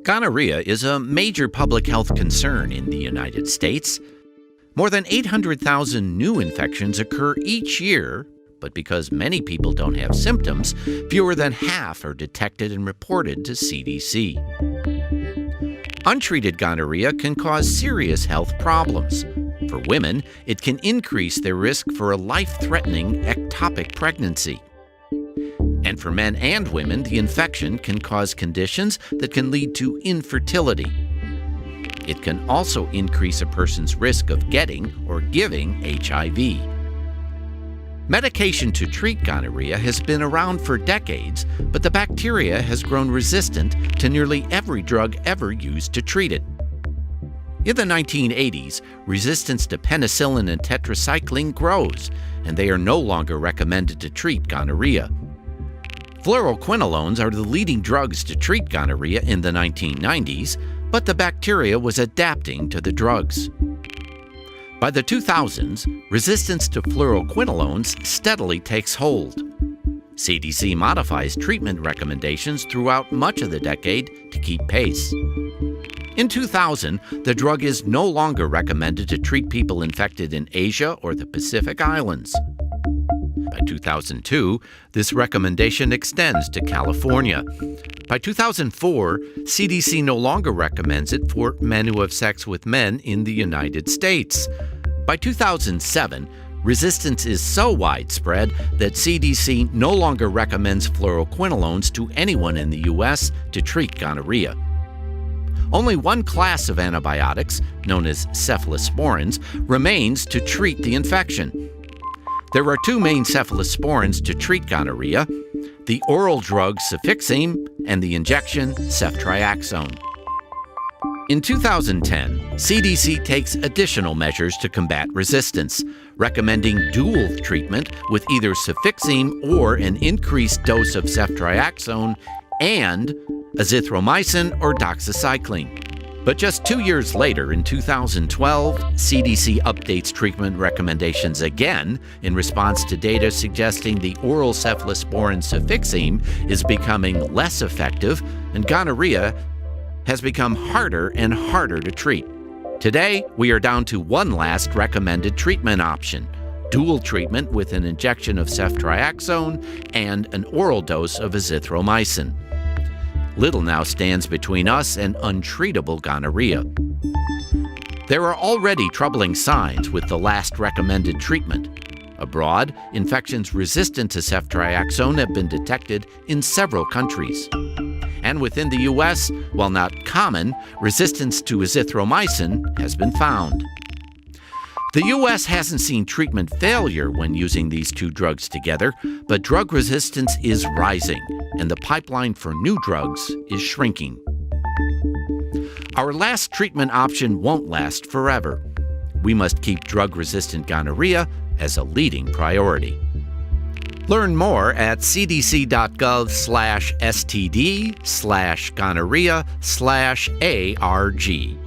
Gonorrhea is a major public health concern in the United States. More than 800,000 new infections occur each year, but because many people don't have symptoms, fewer than half are detected and reported to CDC. Untreated gonorrhea can cause serious health problems. For women, it can increase their risk for a life-threatening ectopic pregnancy. And for men and women, the infection can cause conditions that can lead to infertility. It can also increase a person's risk of getting or giving HIV. Medication to treat gonorrhea has been around for decades, but the bacteria has grown resistant to nearly every drug ever used to treat it. In the 1980s, resistance to penicillin and tetracycline grows, and they are no longer recommended to treat gonorrhea. Fluoroquinolones are the leading drugs to treat gonorrhea in the 1990s, but the bacteria was adapting to the drugs. By the 2000s, resistance to fluoroquinolones steadily takes hold. CDC modifies treatment recommendations throughout much of the decade to keep pace. In 2000, the drug is no longer recommended to treat people infected in Asia or the Pacific Islands. By 2002, this recommendation extends to California. By 2004, CDC no longer recommends it for men who have sex with men in the United States. By 2007, resistance is so widespread that CDC no longer recommends fluoroquinolones to anyone in the U.S. to treat gonorrhea. Only one class of antibiotics, known as cephalosporins, remains to treat the infection. There are two main cephalosporins to treat gonorrhea: the oral drug cefixime and the injection ceftriaxone. In 2010, CDC takes additional measures to combat resistance, recommending dual treatment with either cefixime or an increased dose of ceftriaxone and azithromycin or doxycycline. But just 2 years later, in 2012, CDC updates treatment recommendations again in response to data suggesting the oral cephalosporin cefixime is becoming less effective and gonorrhea has become harder and harder to treat. Today, we are down to one last recommended treatment option: dual treatment with an injection of ceftriaxone and an oral dose of azithromycin. Little now stands between us and untreatable gonorrhea. There are already troubling signs with the last recommended treatment. Abroad, infections resistant to ceftriaxone have been detected in several countries. And within the U.S., while not common, resistance to azithromycin has been found. The U.S. hasn't seen treatment failure when using these two drugs together, but drug resistance is rising, and the pipeline for new drugs is shrinking. Our last treatment option won't last forever. We must keep drug-resistant gonorrhea as a leading priority. Learn more at cdc.gov/std/gonorrhea/ARG.